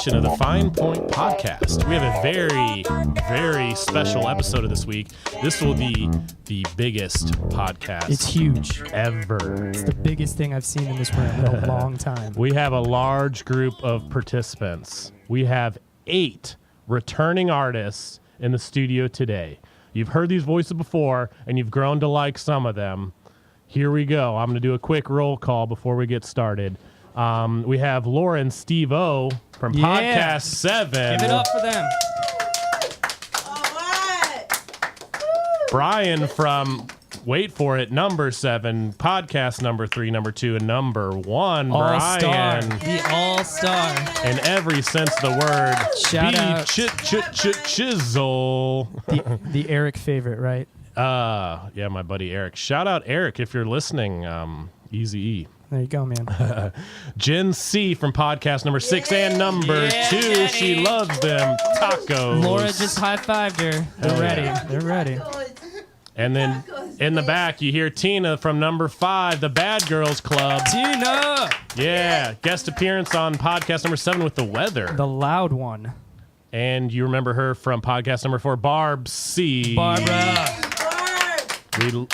edition of the Fine Point Podcast. We have a very, very special episode of this week. This will be the biggest podcast. It's huge. Ever. It's the biggest thing I've seen in this room in a long time. We have a large group of participants. We have 8 returning artists in the studio today. You've heard these voices before, and you've grown to like some of them. Here we go. I'm going to do a quick roll call before we get started. We have Laura and Steve O from Podcast 7. Give it up for them. All right. Brian from, wait for it, number 7, podcast number 3, number 2, and number 1. All-star. Brian. The all-star. In every sense of the word. Shout out. Chisel. The Eric favorite, right? Yeah, my buddy Eric. Shout out Eric if you're listening. Easy E. There you go, man. Jen C from podcast number 6 and number 2. Daddy. She loves them tacos. Laura just high-fived her. They're ready. yeah. They're ready. And then in the back, you hear Tina from number 5, the Bad Girls Club. Tina! Yeah, guest appearance on podcast number 7 with the weather. The loud one. And you remember her from podcast number 4, Barb C. Barbara.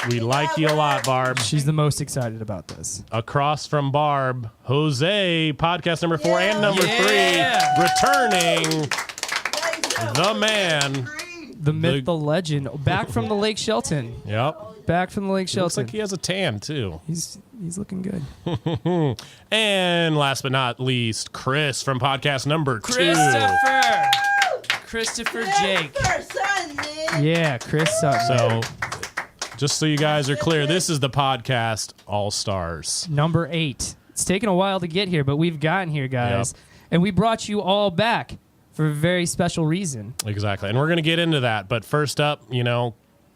We like you a lot, Barb. She's the most excited about this. Across from Barb, Jose, podcast number 4 and number 3, Yeah. returning the man. The myth, the legend. Back from the Lake Shelton. Yep. Back from the Lake Looks Shelton. like he has a tan, too. He's looking good. And last but not least, Chris from podcast number 2. Christopher Jake. Son, man. Yeah, Chris Sutton. So, just so you guys are clear, this is the podcast All-Stars. Number 8. It's taken a while to get here, but we've gotten here, guys. Yep. And we brought you all back for a very special reason. Exactly. And we're going to get into that. But first up,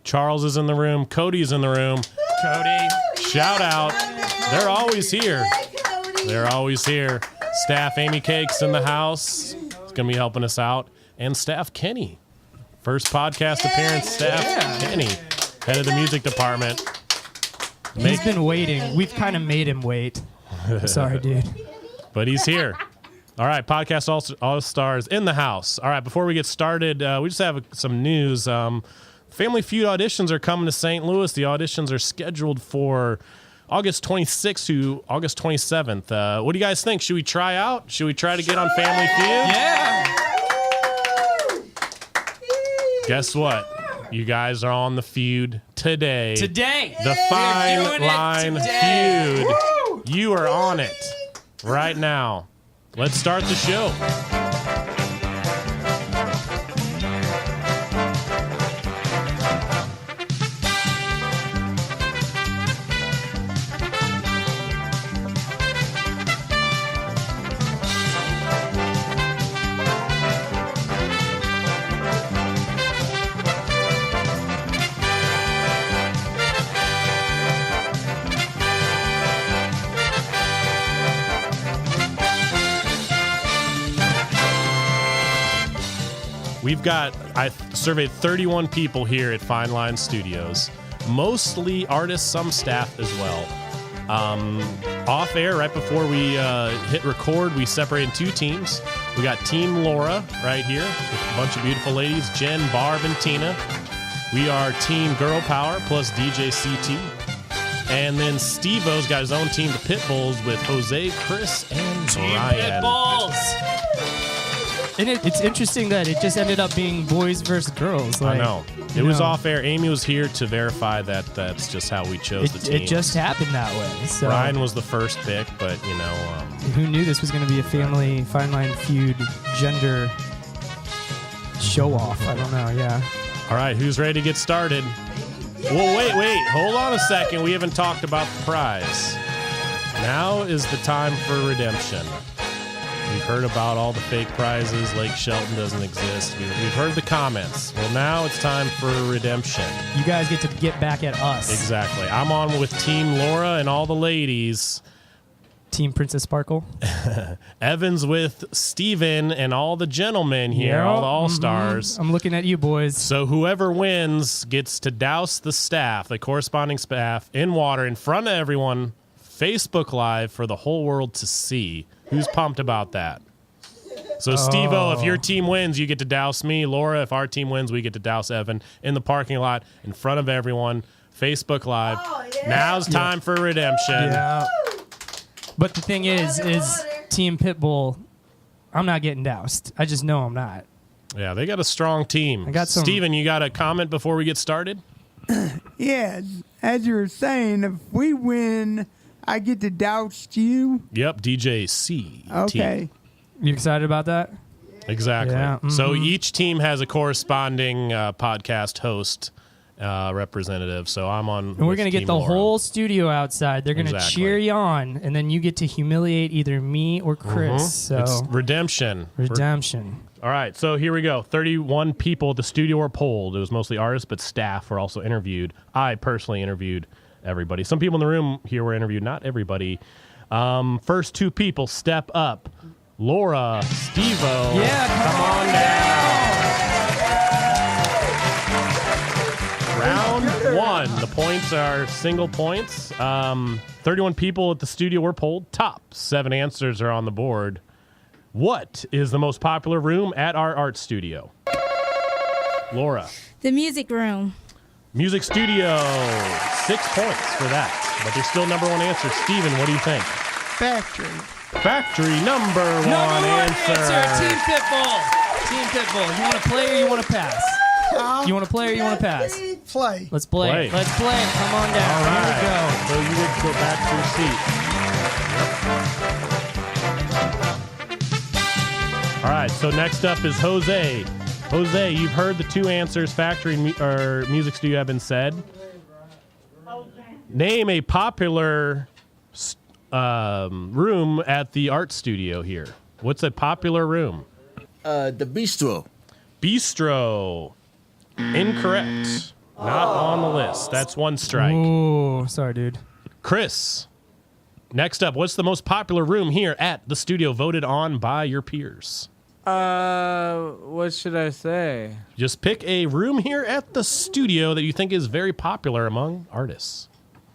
Charles is in the room. Cody's in the room. Cody. Shout out. They're always here. Hey, Cody. They're always here. Staff Amy Cakes in the house. Is going to be helping us out. And Staff Kenny. First podcast appearance, Staff Kenny. Head of the music department. He's been waiting. We've kind of made him wait. Sorry, dude. But he's here. All right, podcast All-Stars in the house. All right, before we get started, we just have some news. Family Feud auditions are coming to St. Louis. The auditions are scheduled for August 26th to August 27th. What do you guys think? Should we try out? Should we try to get on Family Feud? Yeah. Guess what? You guys are on the feud today. Today. The Fine doing it Line today. Feud. You are on it right now. Let's start the show. I surveyed 31 people here at Fine Line Studios, mostly artists, some staff as well. Off air, right before we hit record, we separated in 2 teams. We got Team Laura right here with a bunch of beautiful ladies, Jen, Barb, and Tina. We are Team Girl Power plus DJ CT. And then Steve-O's got his own team, the Pitbulls, with Hosea, Chris, and Brian. And it's interesting that it just ended up being boys versus girls. I know. It was off air. Amy was here to verify that that's just how we chose the team. It just happened that way. So Brian was the first pick, but, who knew this was going to be a family Fine Line Feud gender show-off? I don't know, yeah. All right, who's ready to get started? Well, wait. Hold on a second. We haven't talked about the prize. Now is the time for redemption. We've heard about all the fake prizes. Lake Shelton doesn't exist. We've heard the comments. Well, now it's time for redemption. You guys get to get back at us. Exactly. I'm on with Team Laura and all the ladies. Team Princess Sparkle. Evans with Steven and all the gentlemen here, all the all-stars. I'm looking at you, boys. So whoever wins gets to douse the staff, the corresponding staff, in water in front of everyone, Facebook Live for the whole world to see. Who's pumped about that? So, Steve-O, if your team wins, you get to douse me. Laura, if our team wins, we get to douse Evan in the parking lot in front of everyone. Facebook Live. Oh, yeah. Now's time for redemption. Yeah. But the thing is Team Pitbull, I'm not getting doused. I just know I'm not. Yeah, they got a strong team. I got some. Steven, you got a comment before we get started? Yeah, as you were saying, if we win, I get to douse you. Yep, DJ C. Okay. You excited about that? Exactly. Yeah, So each team has a corresponding podcast host representative. So I'm on. And we're going to get the whole studio outside. They're going to cheer you on, and then you get to humiliate either me or Chris. So it's redemption. Redemption. All right, so here we go. 31 people at the studio were polled. It was mostly artists, but staff were also interviewed. I personally interviewed everybody. Some people in the room here were interviewed, not everybody. First two people step up. Laura, Steve-O, come on down. Round one. The points are single points. 31 people at the studio were polled. Top 7 answers are on the board. What is the most popular room at our art studio? Laura. The music room. Music studio. 6 points for that. But there's still number one answer. Steven, what do you think? Factory. Factory, number one answer. Team Pitbull. Team Pitbull. You want to play or you want to pass? You want to play or you want to pass? Play. Let's play. Let's play. Come on down. All right. Here we go. So you would go back to your seat. All right, so next up is Jose. Jose, you've heard the two answers, factory or music studio, have been said. Name a popular room at the art studio here. What's a popular room? The bistro. Bistro. Incorrect. Not on the list. That's one strike. Ooh, sorry, dude. Chris, next up, what's the most popular room here at the studio voted on by your peers? What should I say? Just pick a room here at the studio that you think is very popular among artists.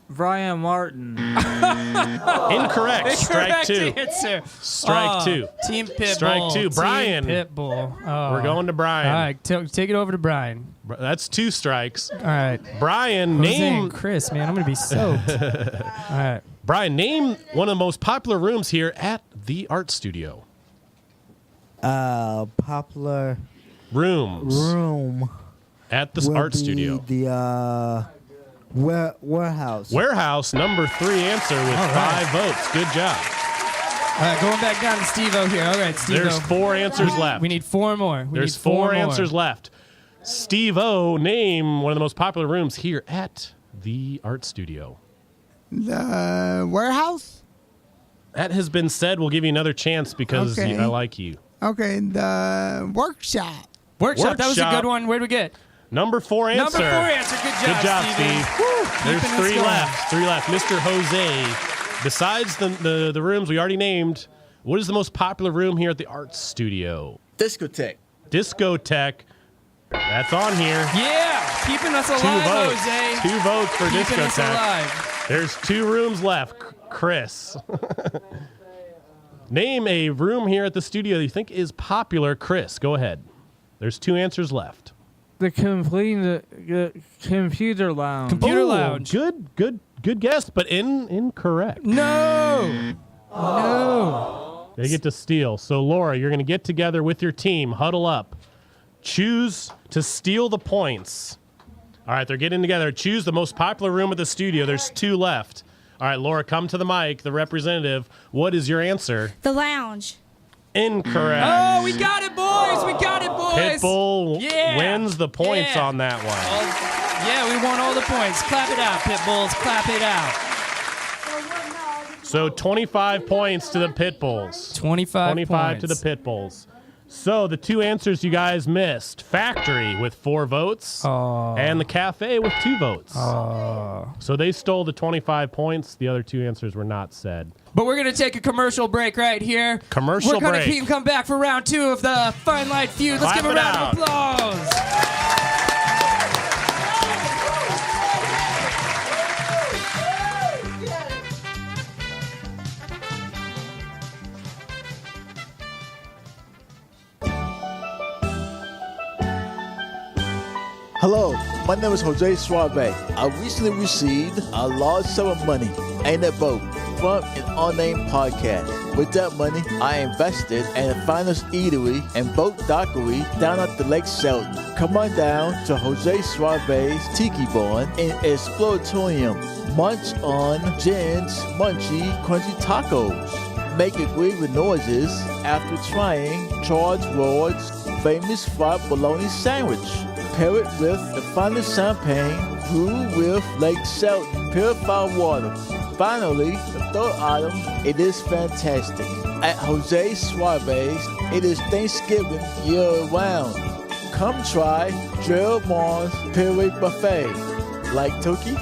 Brian Martin. Incorrect. Strike two. Answer. Strike two. Team Pitbull. Strike two. Brian. Team Pitbull. Oh. We're going to Brian. All right, take it over to Brian. That's 2 strikes. All right. Brian, Jose name. and Chris, man, I'm going to be soaked. All right. Brian, name one of the most popular rooms here at the art studio. Popular Rooms room at the will art be studio. The warehouse. Warehouse, number 3 answer with 5 votes. Good job. All right, going back down to Steve-O here. All right, Steve-O. There's 4 answers left. We need 4 more. There's 4 answers left. Steve-O, name one of the most popular rooms here at the art studio. The warehouse? That has been said. We'll give you another chance because Okay. I like you. Okay, the workshop. Workshop. That was a Workshop. good one. Where'd we get? Number 4 answer. Number 4 answer. Good job, Good job, Steven. Steve. Woo, There's keeping us 3 going. left. 3 left. Mr. Jose, besides the rooms we already named, what is the most popular room here at the art studio? Discotheque. Discotheque. That's on here. Yeah, keeping us 2 alive, votes. Jose. 2 votes for Keeping us Discotheque. alive. There's 2 rooms left. Chris. Name a room here at the studio that you think is popular. Chris, go ahead. There's 2 answers left. The computer lounge. Computer Ooh, lounge. Good guess, but incorrect. No. No. They get to steal. So, Laura, you're going to get together with your team, huddle up, choose to steal the points. All right, they're getting together. Choose the most popular room at the studio. There's 2 left. All right, Laura, come to the mic, the representative. What is your answer? The lounge. Incorrect. Oh, we got it, boys. We got it, boys. Pitbull Yeah. wins the points Yeah. on that one. Yeah, we won all the points. Clap it out, Pitbulls. Clap it out. So 25 points to the Pitbulls. 25 to the points. Pitbulls. So the 2 answers you guys missed. Factory with 4 votes. Oh. And the cafe with 2 votes. So they stole the 25 points. The other 2 answers were not said. But we're going to take a commercial break right here. Commercial We're going break. to come back for round 2 of the Fine Line Feud. Let's Clap give a it round out. of applause. Hello, my name is Hosea Suave. I recently received a large sum of money and a boat from an unnamed podcast. With that money, I invested in a finest eatery and boat dockery down at the Lake Selton. Come on down to Hosea Suave's Tiki Barn and Exploratorium. Munch on Jen's Munchy Crunchy Tacos. Make agreeable noises after trying Charles Ward's famous fried bologna sandwich. Pair it with the finest champagne brewed with Lake Selton purified water. Finally, the third item, it is fantastic. At Hosea Suave's, it is Thanksgiving year-round. Come try Gerald Mars Puree Buffet. Like turkey?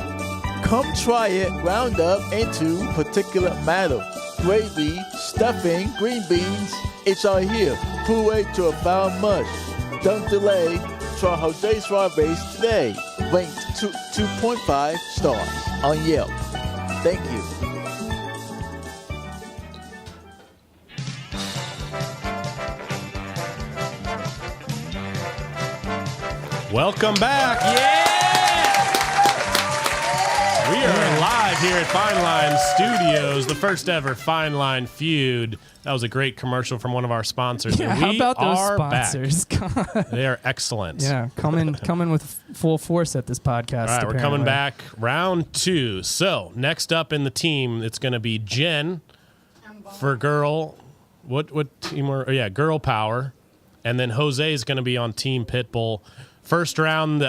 Come try it ground up into particulate matter. Gravy, stuffing, green beans, it's all here. Puree to a foul mush. Don't delay. Try Hosea Suave's today. Ranked 2.5 stars on Yelp. Thank you. Welcome back. We are live here at Fine Line Studios, the first ever Fine Line Feud. That was a great commercial from one of our sponsors. Yeah, and how we about those are sponsors? back. They are excellent. Yeah, coming with full force at this podcast. All right, we're apparently. coming back round 2. So next up in the team, it's going to be Jen for girl. What team were? Oh, yeah, girl power, and then Jose is going to be on Team Pitbull. First round,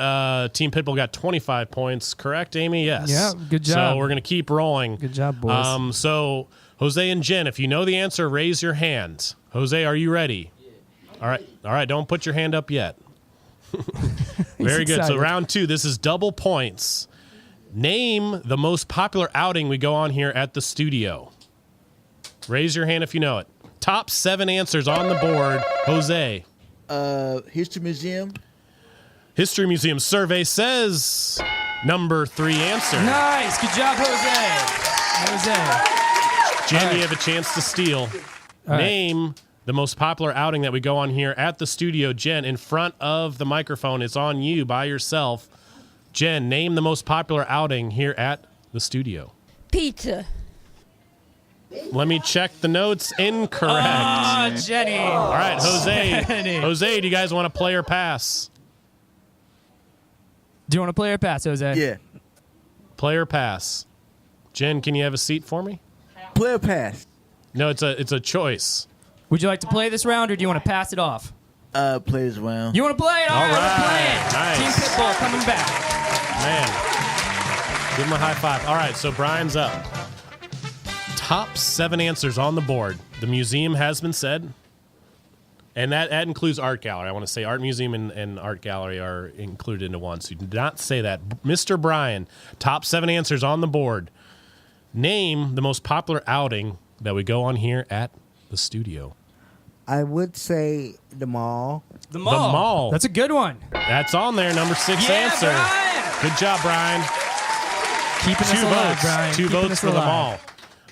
Team Pitbull got 25 points. Correct, Amy? Yes. Yeah, good job. So we're going to keep rolling. Good job, boys. So Jose and Jen, if you know the answer, raise your hand. Jose, are you ready? Yeah. All right. Don't put your hand up yet. Very good. So round 2, this is double points. Name the most popular outing we go on here at the studio. Raise your hand if you know it. Top 7 answers on the board. Jose. History Museum. History Museum survey says number 3 answer. Nice. Good job, Jose. Jen, you have a chance to steal. Name the most popular outing that we go on here at the studio. Jen, in front of the microphone. It's on you by yourself. Jen, name the most popular outing here at the studio. Pizza. Let me check the notes. Incorrect. Ah, Jenny. All right, Jose. Jenny. Jose, do you guys want to play or pass? Do you want to play or pass, Jose? Yeah. Play or pass. Jen, can you have a seat for me? Play or pass. No, it's a choice. Would you like to play this round, or do you want to pass it off? Play as well. You want to play it? All right, let's play it. Nice. Team Pitbull coming back. Man, give him a high five. All right, so Brian's up. Top 7 answers on the board. The museum has been said. And that includes art gallery. I want to say art museum and art gallery are included into one. So you did not say that. Mr. Brian, top 7 answers on the board. Name the most popular outing that we go on here at the studio. I would say the mall. The mall. The mall. That's a good one. That's on there, number 6 Yeah, answer. Brian! Good job, Brian. Keeping us 2 alive, votes. Brian. 2 Keeping votes us for the alive. mall.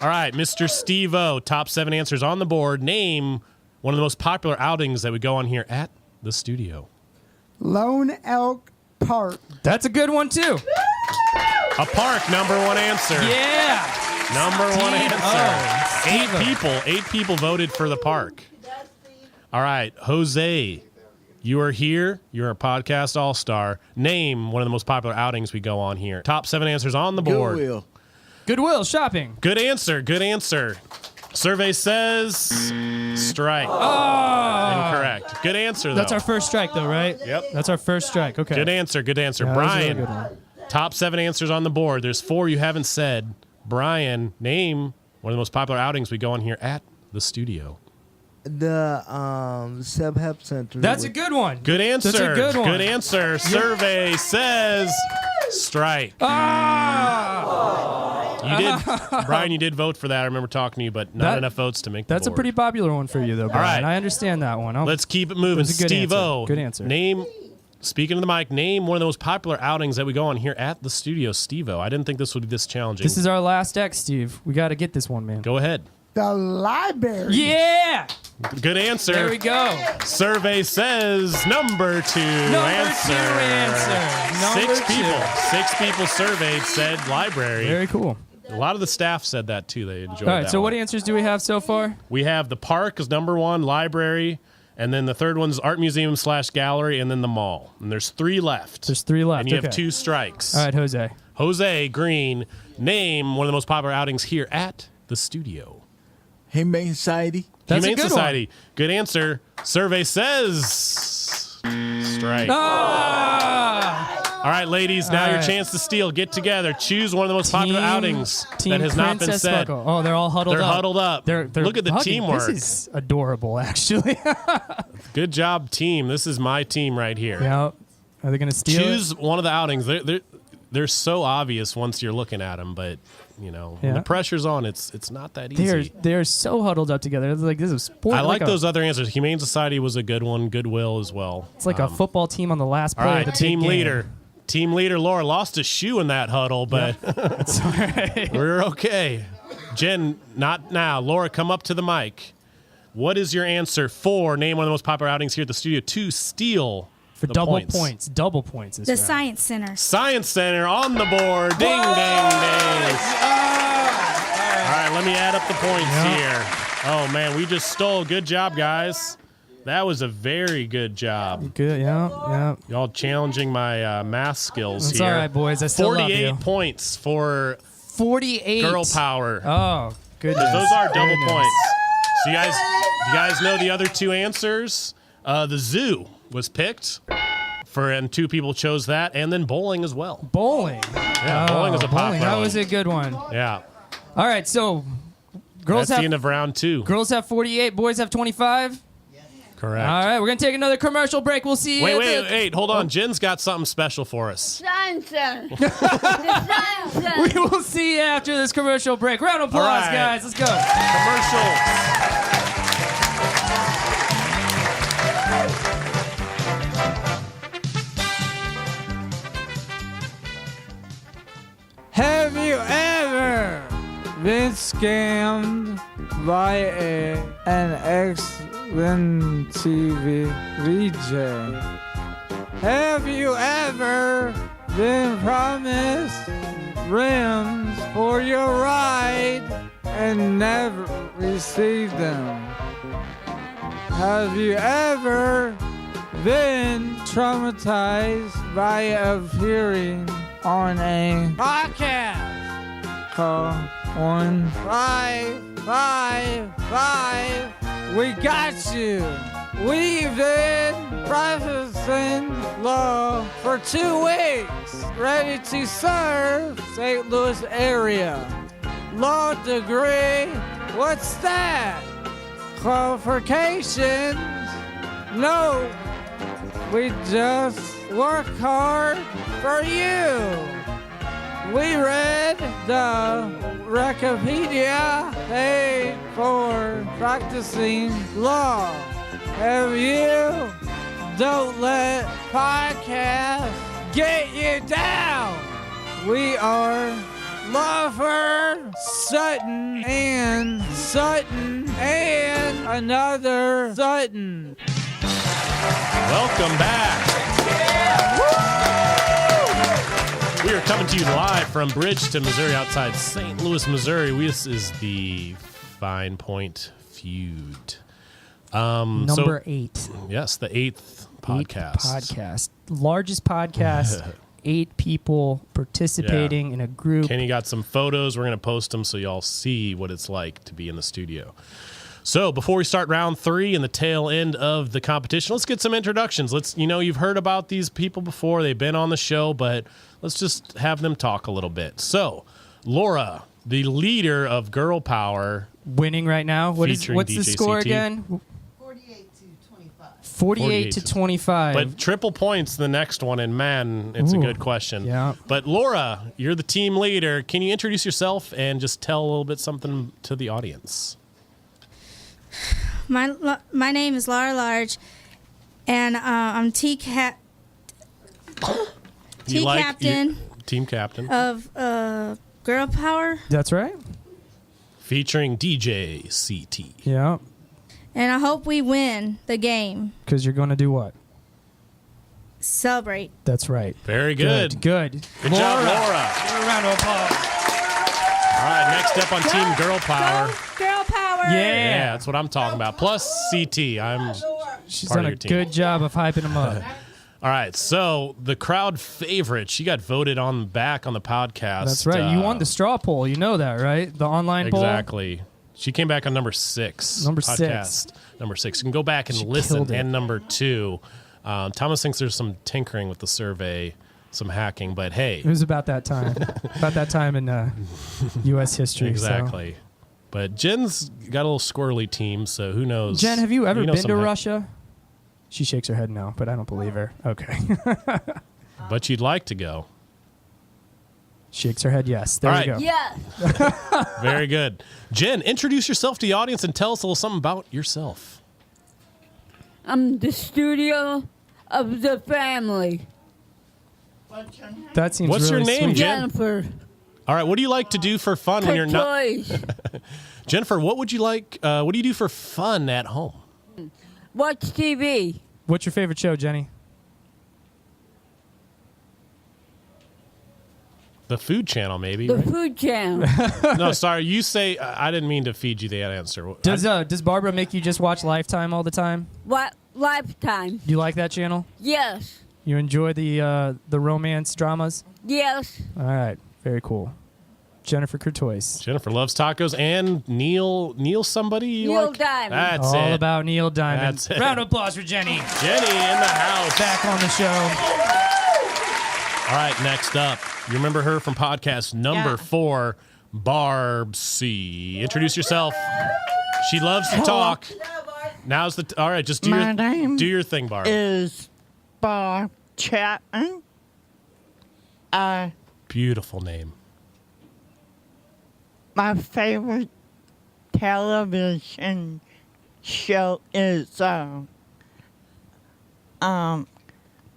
All right, Mr. Steve-O, top 7 answers on the board. Name one of the most popular outings that we go on here at the studio. Lone Elk Park. That's a good one, too. A park, number 1 answer. Yeah. Number 1 Steve-O. answer. 8 people voted for the park. All right, Jose, you are here. You're a podcast all-star. Name one of the most popular outings we go on here. Top 7 answers on the board. Goodwill. Goodwill shopping. Good answer. Good answer. Survey says strike. Oh. Incorrect. Good answer, though. That's our first strike, though, right? Yep. That's our first strike. Okay. Good answer. Good answer. Yeah, that was a really Brian, good one. top 7 answers on the board. There's 4 you haven't said. Brian, name one of the most popular outings we go on here at the studio. The sub-help center. That's a good one. Good answer. That's a good one. Good answer. Survey says strike. Ah! You did, Brian. You did vote for that. I remember talking to you, but not enough votes to make the That's a board. pretty popular one for you, though, Brian. right. I understand that one. Let's keep it moving. That's a good Steve-O. answer. Good answer. Name. Speaking to the mic, name one of the most popular outings that we go on here at the studio. Steve-O. I didn't think this would be this challenging. This is our last X, Steve. We got to get this one, man. Go ahead. The library. Yeah. Good answer. There we go. Survey says number 2 answer. Number Six people surveyed said library. Very cool. A lot of the staff said that too. They enjoyed All right, that so one. what answers do we have so far? We have the park is number 1, library, and then the third one's art museum / gallery, and then the mall. And there's 3 left. There's 3 left. And you okay. have 2 strikes. All right, Jose. Jose Green, name one of the most popular outings here at the studio. Humane Society. That's Humane a good Society. Good answer. Survey says strike. Ah! All right, ladies, now All your right. chance to steal. Get together. Choose one of the most popular outings Team that has not been Princess said. Sparkle. Oh, they're all huddled They're up. huddled up. They're Look at the hugging. teamwork. This is adorable, actually. Good job, team. This is my team right here. Yeah. Are they going to steal Choose it? one of the outings. They're so obvious once you're looking at them, but when Yeah. the pressure's on, it's not that easy. They're so huddled up together. It's like this is sport. I like a- those other answers. Humane Society was a good one. Goodwill as well. It's like a football team on the last play. All of right, the big team game. leader. Team leader Laura lost a shoe in that huddle, but It's all right. we're okay. Jen, not now. Laura, come up to the mic. What is your answer for name one of the most popular outings here at the studio to steal For the double points? points. Double points. This The round. Science Center. Science Center on the board. Ding, ding, ding. All right, let me add up the points here. Oh, man, we just stole. Good job, guys. That was a very good job. Good. Yeah. Y'all challenging my math skills It's here. all right, boys. I still love 48 you. points for 48. girl power. Oh, goodness. Those are double Goodness. points. So you guys know the other 2 answers? The zoo was picked, and 2 people chose that, and then bowling as well. Bowling. Yeah, bowling is a popular Bowling. That one. was a good one. Yeah, All right, so girls that's the have end of round 2. girls have 48, boys have 25. Correct. All right, we're gonna take another commercial break. We'll see you. Wait, hold on. Jen's got something special for us. Science Center. The Science Center. We will see you after this commercial break. Round of applause, All right. guys. Let's go. Commercial. Have you ever been scammed by an excellent TV VJ? Have you ever been promised rims for your ride and never received them? Have you ever been traumatized by appearing on a podcast? Call 1-555. We got you. We've been practicing law for 2 weeks, ready to serve St. Louis area. Law degree, what's that? Qualifications? No, we just work hard for you. We read the Wikipedia page for practicing law. Have you? Don't let podcasts get you down. We are law firm Sutton and another Sutton. Welcome back. We are coming to you live from Bridgeton, Missouri, outside St. Louis, Missouri. This is the Fine Point Feud. Number 8. Yes, the 8th podcast. Largest podcast. 8 people participating in a group. Kenny got some photos. We're going to post them so y'all see what it's like to be in the studio. So before we start round 3 and the tail end of the competition, let's get some introductions. You've heard about these people before. They've been on the show, but let's just have them talk a little bit. So, Laura, the leader of Girl Power. Winning right now. What's the Featuring score DJCT. again? 48 to 25. 48 to 25. But triple points the next one, and man, it's a Ooh, good question. yeah. But Laura, you're the team leader. Can you introduce yourself and just tell a little bit something to the audience? My name is Laura Large, and I'm team captain Team captain. of Girl Power. That's right. Featuring DJ CT. Yeah. And I hope we win the game. Because you're going to do what? Celebrate. That's right. Very good. Good. Good job, Laura. Give her a round of applause. All right, next up on Team Girl Power. Girl power. Yeah. That's what I'm talking about. Plus CT. She's part done of a your team. good job of hyping them up. All right, so the crowd favorite, she got voted on back on the podcast. That's right. You won the straw poll. You know that, right? The online poll. Exactly. She came back on number 6. Number podcast 6. Number 6. You can go back and She listen. killed it. And number 2. Thomas thinks there's some tinkering with the survey, some hacking, but hey. It was about that time. About that time in U.S. history. Exactly. But Jen's got a little squirrely team, so who knows? Jen, have you ever been some to hack- Russia? She shakes her head no, but I don't believe her. Okay. But you'd like to go. Shakes her head yes. There All you right. go. Yes. Very good. Jen, introduce yourself to the audience and tell us a little something about yourself. I'm the studio of the family. That seems What's your really name, sweet. Jen? Jennifer. All right, what do you like to do for fun when you're not? Toys. Jennifer, what would you like? What do you do for fun at home? Watch TV. What's your favorite show, Jenny? The Food Channel, maybe. The Right? Food Channel. No, sorry. You say I didn't mean to feed you that answer. Does Barbara make you just watch Lifetime all the time? What Lifetime? Do you like that channel? Yes. You enjoy the romance dramas? Yes. All right, very cool. Jennifer Courtois. Jennifer loves tacos and Neil somebody you Neil like? Diamond. That's All it. about Neil Diamond. That's it. Round of applause for Jenny. Jenny in the house. Back on the show. All right, next up. You remember her from podcast number 4, Barb C. Introduce yourself. She loves to talk. Now's the all right. Just do My name do your thing, Barb. is Barb Chapman. Beautiful name. My favorite television show is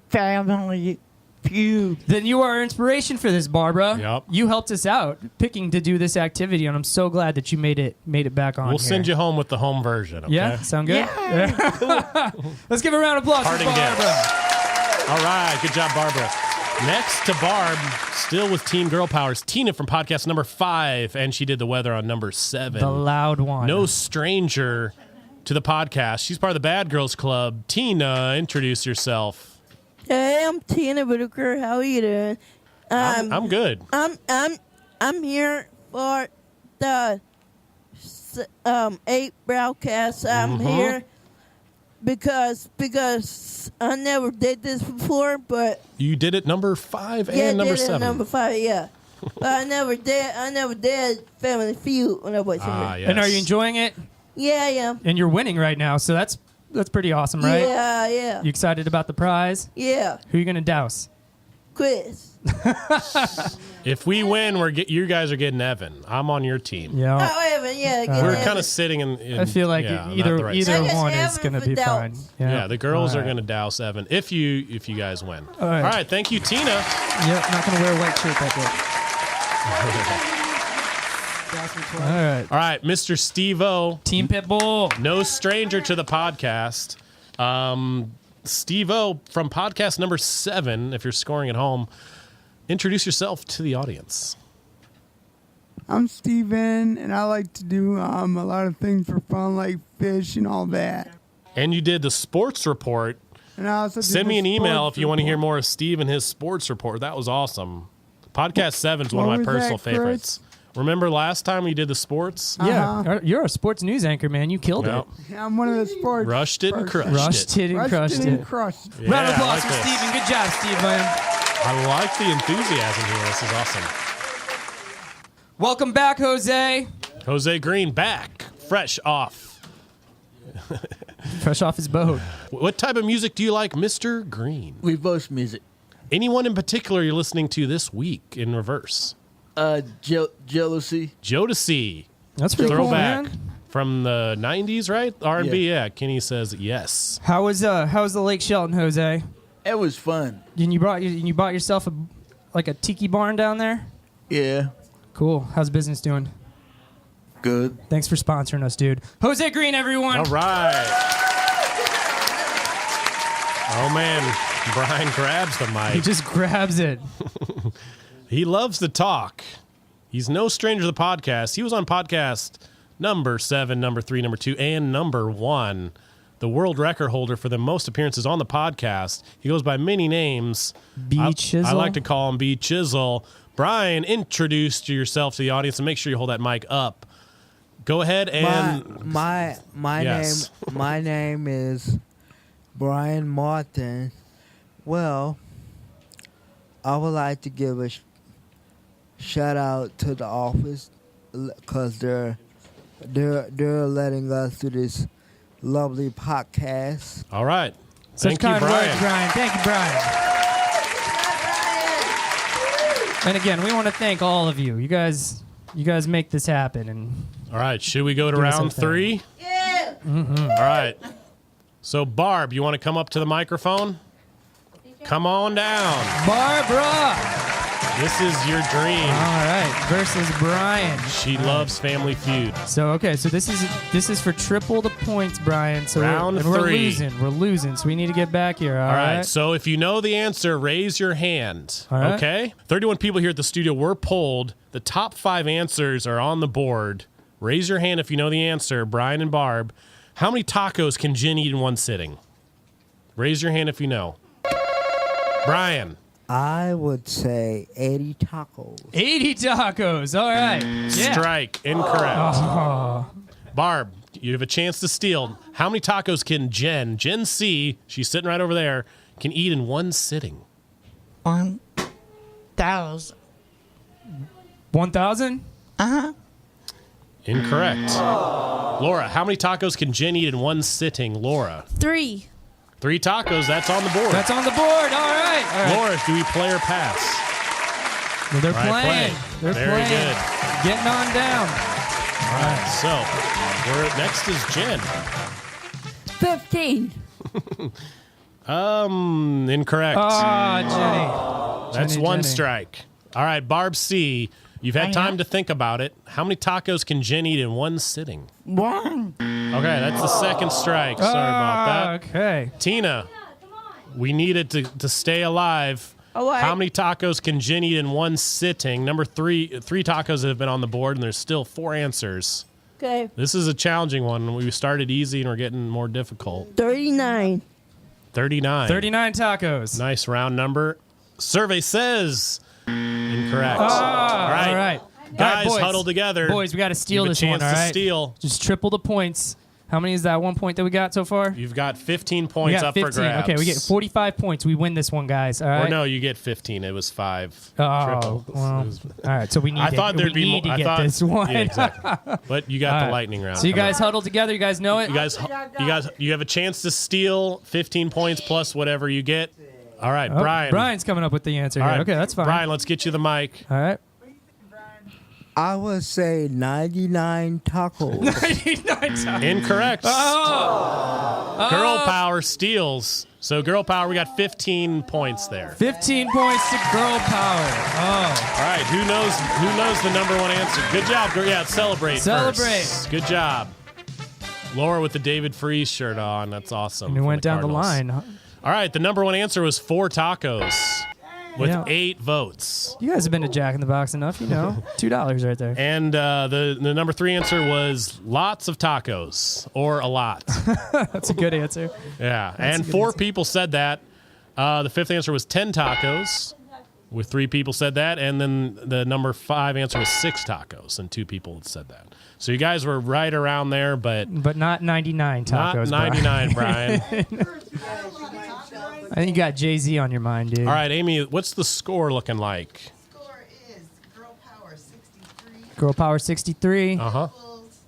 Family Feud. Then you are our inspiration for this, Barbara. Yep. You helped us out picking to do this activity, and I'm so glad that you made it back on. We'll send you home with the home version. Okay? Yeah, sound good? Yeah. Let's give a round of applause Parting for Barbara. gifts. All right, good job, Barbara. Next to Barb, still with Team Girl Powers, Tina from podcast number 5, and she did the weather on number 7. The loud one. No stranger to the podcast. She's part of the Bad Girls Club. Tina, introduce yourself. Hey, I'm Tina Whitaker. How are you doing? I'm good. I'm here for the 8 broadcast. I'm here because I never did this before, but You did it number 5 yeah, and number did it 7. number 5, yeah. But I never did Family Feud when I was here. Yes. And are you enjoying it? Yeah, yeah. And you're winning right now, so that's pretty awesome, right? Yeah, yeah. You excited about the prize? Yeah. Who are you going to douse? Chris. If we win, you guys are getting Evan. I'm on your team. Yeah. Oh, Evan, yeah. get We're Evan. kind of sitting in I feel like yeah, not either the right either side. I guess one is Evan going to for be fine. doubts. Yeah, the girls All are right. going to douse Evan if you guys win. All right. All right, thank you, Tina. Yep, not going to wear a white shirt that day. All right. All right, Mr. Steve-O, Team Pitbull. no stranger to the podcast. Steve-O from podcast number 7, if you're scoring at home, introduce yourself to the audience. I'm Steven, and I like to do a lot of things for fun, like fish and all that. And you did the sports report. And I also Send me an email if you want to hear more of Steve and his sports report. That was awesome. Podcast 7 is one of What my was that, personal Chris? favorites. Remember last time we did the sports? Yeah, you're a sports news anchor, man. You killed Well, it. I'm one of the sports. rushed it and persons. crushed Rushed it and Rushed crushed it and it. crushed it. Yeah, Round of I applause like for this. Steven. Good job, Steve, man. I like the enthusiasm here. This is awesome. Welcome back, Jose. Jose Green back, fresh off. Fresh off his boat. What type of music do you like, Mr. Green? Reverse music. Anyone in particular you're listening to this week in reverse? Jealousy. Jodeci. That's pretty cool, Throwback man. from the 90s, right? R&B, yeah. Kenny says yes. How was the Lake Shelton, Jose? It was fun. And you bought yourself a tiki barn down there? Yeah. Cool. How's business doing? Good. Thanks for sponsoring us, dude. Jose Green, everyone. All right. Oh, man. Brian grabs the mic. He just grabs it. He loves to talk. He's no stranger to the podcast. He was on podcast number 7, number 3, number 2, and number 1. The world record holder for the most appearances on the podcast. He goes by many names. B. Chisel. I like to call him B. Chisel. Brian, introduce yourself to the audience and make sure you hold that mic up. Go ahead and my Yes. name my name is Brian Martin. Well, I would like to give a shout out to the office because they're letting us do this lovely podcast. All right. Such Thank you, kind Brian. words, Brian. Thank you, Brian. And again, we want to thank all of you. You guys make this happen. And All right. Should we go to Do us round something. 3? Yeah. All right. So, Barb, you want to come up to the microphone? Come on down. Barbara. This is your dream. All right. Versus Brian. She loves Family Feud. So this is for triple the points, Brian. So Round we're 3. We're losing. So we need to get back here. All right. So if you know the answer, raise your hand. All right. Okay? 31 people here at the studio were polled. The top 5 answers are on the board. Raise your hand if you know the answer, Brian and Barb. How many tacos can Jen eat in one sitting? Raise your hand if you know. Brian. I would say 80 tacos. 80 tacos. All right. Yeah. Strike. Incorrect. Oh. Barb, you have a chance to steal. How many tacos can Jen C, she's sitting right over there, can eat in one sitting? 1,000. 1,000? Uh-huh. Incorrect. Laura, how many tacos can Jen eat in one sitting? Laura. 3. 3 tacos, that's on the board. That's on the board. All right. All right. Laura, do we play or pass? Well, they're All right, playing. play. They're Very playing. good. Getting on down. All right, so next is Jen. 15. Incorrect. Ah, Jenny. That's Jenny, one Jenny. strike. All right, Barb C, you've had time to think about it. How many tacos can Jen eat in one sitting? 1. Okay, that's the second strike. Sorry about that. Okay. Tina, we needed to stay alive. All right. How many tacos can Jen eat in one sitting? Number 3 tacos have been on the board, and there's still 4 answers. Okay. This is a challenging one. We started easy, and we're getting more difficult. 39. 39. 39 tacos. Nice round number. Survey says incorrect. Ah, All right. All right. Guys, boys. huddle together. Boys, we got to steal You have this a chance one, all to right? steal. Just triple the points. How many is that 1 point that we got so far? You've got 15 We points got up for grabs. Okay, we get 45 points. We win this one, guys. All right. Or no, you get 15. It was 5. Oh, Triple. well. It was- All right. So we need. I thought there'd we be need more. to get I thought, this one. Yeah, exactly. But you got All the right. lightning round. So you coming guys up. huddle together. You guys know it. You have a chance to steal 15 points plus whatever you get. All right, Oh, Brian. Brian's coming up with the answer All here. right, Okay, that's fine. Brian, let's get you the mic. All right. I would say 99 tacos. 99 times. Incorrect. Oh. Girl power steals. So girl power, we got 15 points there. 15 points to girl power. Oh. All right, who knows the number 1 answer? Good job, girl. Yeah, celebrate. Celebrate. First. Good job. Laura with the David Freese shirt on. That's awesome. And we from went down Cardinals. the line. All right, the number 1 answer was 4 tacos with Yeah. 8 votes. You guys have been to Jack in the Box enough, you know. $2 right there. And the number 3 answer was lots of tacos or a lot. That's a good answer. Yeah, That's and a good 4 answer. people said that. The 5th answer was 10 tacos, with 3 people said that, and then the number 5 answer was 6 tacos, and 2 people had said that. So you guys were right around there, but not 99 tacos. not 99, Brian. I think you got Jay-Z on your mind, dude. All right, Amy, what's the score looking like? Score is Girl Power 63. Girl power 63. Uh-huh. Bulls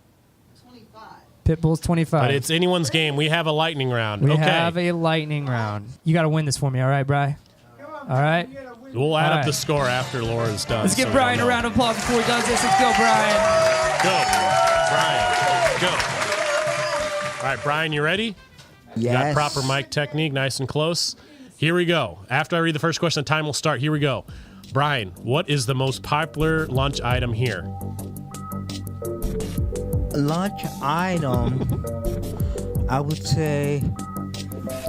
25. Pitbull's 25. But it's anyone's game. We have a lightning round. We okay. have a lightning round. You got to win this for me, all right, Bri? All right? We'll add All up right. the score after Laura's done. Let's give so we Brian a don't know. round of applause before he does this. Let's go, Brian. Go. Brian, go. All right, Brian, you ready? You got Yes. proper mic technique, nice and close. Here we go. After I read the first question, the time will start. Here we go. Brian, what is the most popular lunch item here? lunch item, I would say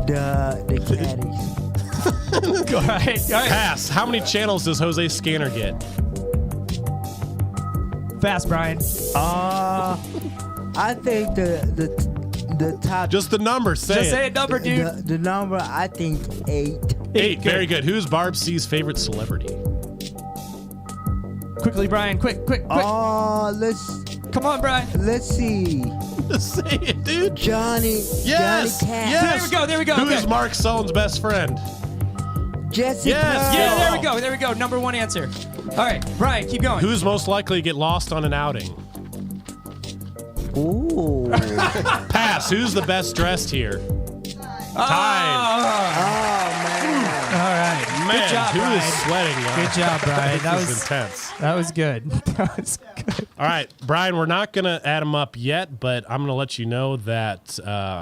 the caddies. All right. Pass. How many channels does Jose's scanner get? Fast, Brian. I think the top. Just the number. Say Just it. say a number, dude. The number, I think 8. 8. Very good. Who's Barb C's favorite celebrity? Quickly, Brian. Quick. Come on, Brian. Let's see. Say it, dude. Johnny. Yes. Johnny Cash. Yes. There we go. Who Okay. is Mark Sullen's best friend? Jesse. Yes. Yeah, there we go. Number one answer. All right, Brian, keep going. Who's most likely to get lost on an outing? Ooh. Pass. Who's the best dressed here? Tied. All right. Man, Good job, who Brian. is sweating? Now? Good job, Brian. That This is was intense. That was good. That was good. All right, Brian, we're not going to add them up yet, but I'm going to let you know that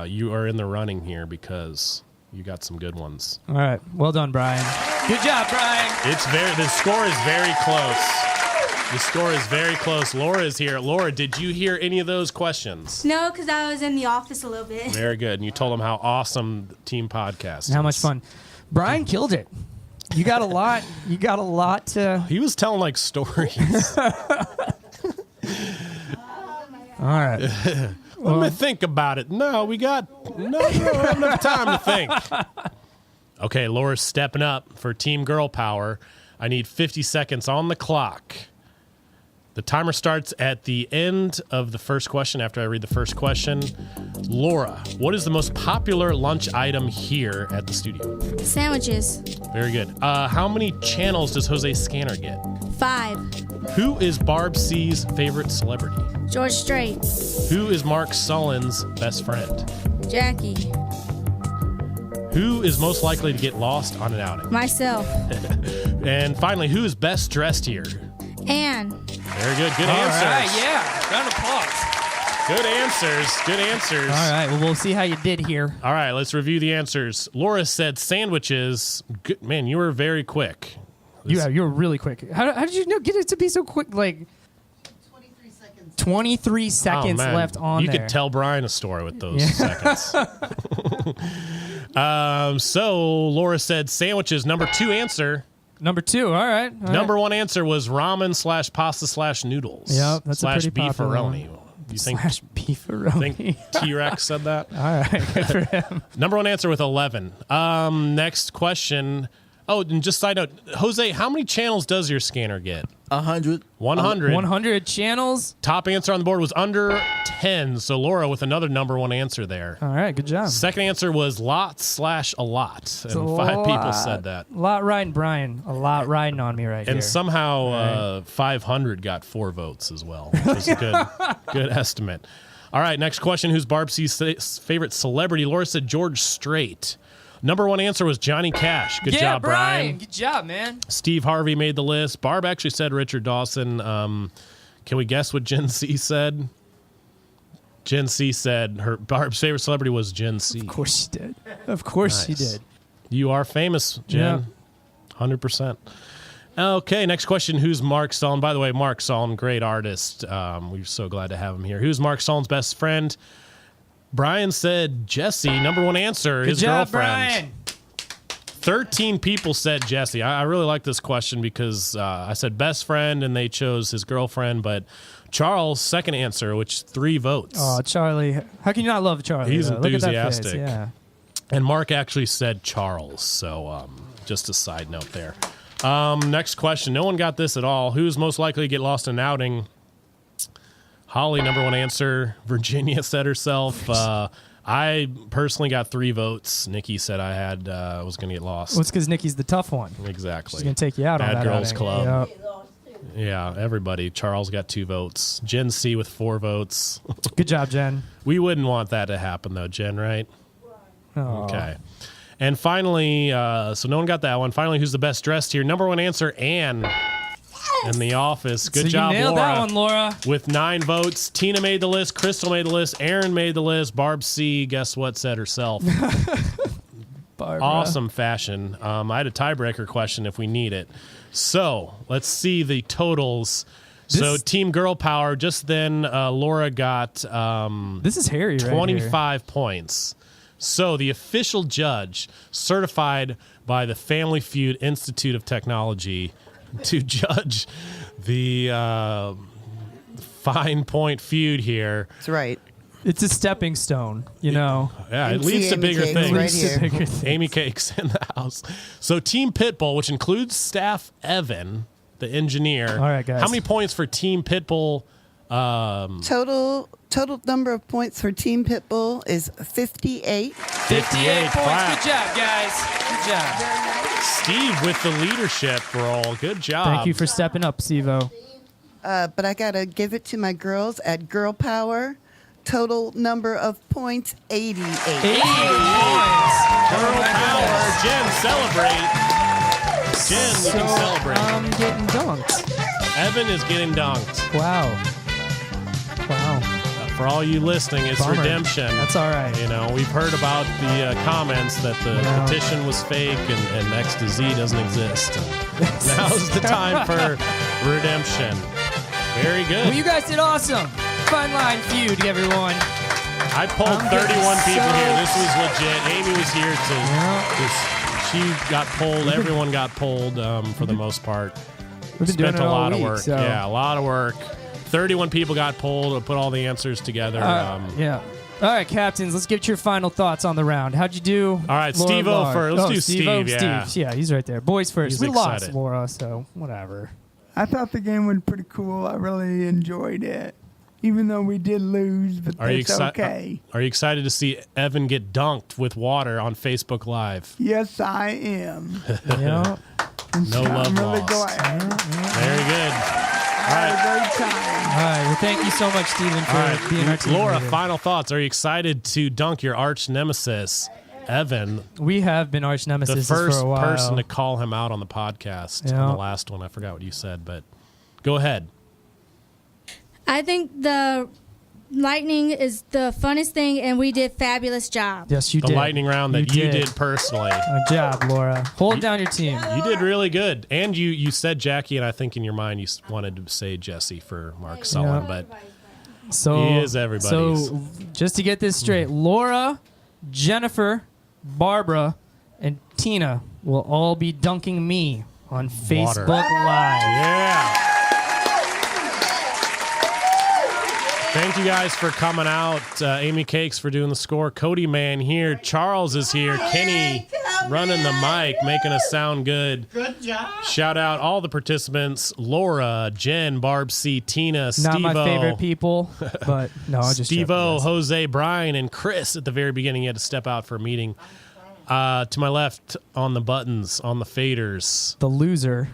you are in the running here because you got some good ones. All right. Well done, Brian. Good job, Brian. The score is very close. The score is very close. Laura is here. Laura, did you hear any of those questions? No, because I was in the office a little bit. Very good. And you told them how awesome the team podcast is. How much fun. Brian killed it. You got a lot. You got a lot to. He was telling like stories. All right. Let me think about it. No, we don't have enough time to think. Okay, Laura's stepping up for Team Girl Power. I need 50 seconds on the clock. The timer starts at the end of the first question after I read the first question. Laura, what is the most popular lunch item here at the studio? Sandwiches. Very good. How many channels does Jose's scanner get? 5. Who is Barb C's favorite celebrity? George Strait. Who is Mark Sullen's best friend? Jackie. Who is most likely to get lost on an outing? Myself. And finally, who is best dressed here? Anne. Very good. Good All answers. right, yeah. Round of applause. Good answers. Good answers. All right, well, we'll see how you did here. All right, let's review the answers. Laura said sandwiches. Good, man, you were very quick. You were really quick. How did you get it to be so quick? Like 23 seconds. 23 seconds man. left on you there. could tell Brian a story with those seconds. So Laura said sandwiches. Number 2 answer. Number 2, all right. Number 1 answer was ramen / pasta / noodles. Yep, that's a pretty popular beefaroni. one. You think beefaroni. think T-Rex said that? All right, good for him. Number 1 answer with 11. Next question. Oh, and just side note, Jose, how many channels does your scanner get? 100. 100. 100 channels. Top answer on the board was under 10. So Laura with another number 1 answer there. All right, good job. Second answer was lots / a lot. And 5 people said that. A lot riding, Brian. A lot riding on me right here. And somehow 500 got 4 votes as well, which is a good estimate. All right, next question. Who's Barb C's favorite celebrity? Laura said George Strait. Number 1 answer was Johnny Cash. Good job, Brian. Good job, man. Steve Harvey made the list. Barb actually said Richard Dawson. Can we guess what Jen C said? Jen C said Barb's favorite celebrity was Jen C. Of course she did. Of course she did. You are famous, Jen. 100%. Okay, next question. Who's Mark Sullen? By the way, Mark Sullen, great artist. We're so glad to have him here. Who's Mark Sullen's best friend? Brian said Jesse. Number 1 answer, his job, girlfriend. Brian. 13 people said Jesse. I really like this question because I said best friend and they chose his girlfriend, but Charles, second answer, which 3 votes. Oh, Charlie. How can you not love Charlie? He's though? Look at that face, enthusiastic. yeah. And Mark actually said Charles, so just a side note there. Next question. No one got this at all. Who's most likely to get lost in an outing? Holly, number 1 answer. Virginia said herself. I personally got 3 votes. Nikki said I was going to get lost. Well, it's because Nikki's the tough one. Exactly. She's going to take you out on Bad that Girls outing. Club. Yep. Yeah, everybody. Charles got 2 votes. Jen C with 4 votes. Good job, Jen. We wouldn't want that to happen, though, Jen, right? Oh. Okay. And finally, so no one got that one. Finally, who's the best dressed here? Number 1 answer, Anne in the office. Good job, you nailed Laura. that one, Laura. With 9 votes. Tina made the list. Crystal made the list. Aaron made the list. Barb C, guess what, said herself. Barbara. Awesome fashion. I had a tiebreaker question if we need it. So let's see the totals. So Team Girl Power, just then Laura got this is hairy, right 25 points. So the official judge, certified by the Family Feud Institute of Technology to judge the fine point feud here. That's right. It's a stepping stone, you know. Yeah, And it leads to Amy bigger Cakes things. right here. Bigger things. Amy Cakes in the house. So Team Pitbull, which includes Staff Evan, the engineer. All right, guys. How many points for Team Pitbull? Total number of points for Team Pitbull is 58. 58 points. clap. Good job, guys. Good job. Steve with the leadership role. Good job. Thank you for stepping up, Sivo. But I gotta give it to my girls at Girl Power. Total number of points 88. 88 points. Girl Power. Jen, celebrate. Jen, you can celebrate. I'm getting dunked. Evan is getting dunked. Wow. For all you listening, it's Bummer. redemption. That's all right. You know, we've heard about the comments that the petition was fake and X to Z doesn't exist. Now's the time for redemption. Very good. Well, you guys did awesome. Fine Line Feud, everyone. I pulled 31 people here. This was legit. Amy was here she got pulled. Everyone got pulled for the most part. We've been doing it a all lot week, of work. so. Yeah, a lot of work. 31 people got pulled. Put all the answers together. Yeah. All right, captains, let's get your final thoughts on the round. How'd you do? All right, Laura Steve-O Lahr? first. Let's do Steve-O, Steve, yeah. Steve. Yeah, he's right there. Boys first. He's We lost, excited. Laura, so whatever. I thought the game was pretty cool. I really enjoyed it, even though we did lose. But that's okay. Are you excited to see Evan get dunked with water on Facebook Live? Yes, I am. Yeah. No love I'm really lost. glad. Very good. I had a great time. All right. Well, thank you so much, Steven, for being our team Laura, leader. final thoughts. Are you excited to dunk your arch nemesis, Evan? We have been arch nemesis The first for a while. person to call him out on the podcast on the last one. I forgot what you said, but go ahead. I think the lightning is the funnest thing, and we did fabulous job. Yes, you The did. lightning round that you did personally. Good job, Laura. Hold down your team. You did really good. And you said Jackie, and I think in your mind you wanted to say Jesse for Mark Sullen, but he is everybody's. So just to get this straight, Laura, Jennifer, Barbara, and Tina will all be dunking me on Facebook Live. Yeah. Thank you guys for coming out. Amy Cakes for doing the score. Cody Man here. Charles is here. Kenny running the mic, making us sound good. Good job. Shout out all the participants. Laura, Jen, Barb C, Tina, Steve-O. Not my favorite people, but no, I'll just Steve-O, Jose, Brian, and Chris at the very beginning. He had to step out for a meeting. To my left on the buttons, on the faders. The loser.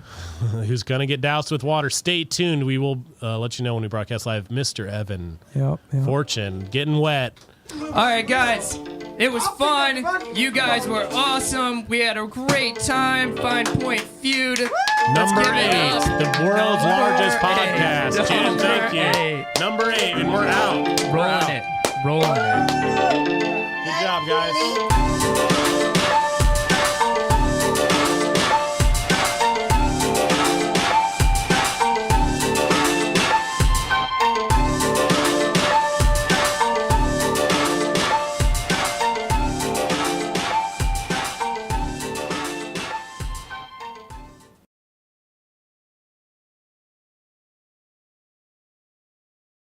Who's going to get doused with water. Stay tuned. We will let you know when we broadcast live. Mr. Evan. Yep. Fortune. Getting wet. All right, guys. It was fun. You guys were awesome. We had a great time. Fine Point Feud. Number 8. The world's largest podcast. Jen, Number thank you. 8. Number 8. And we're out. Rolling it. Good job, guys.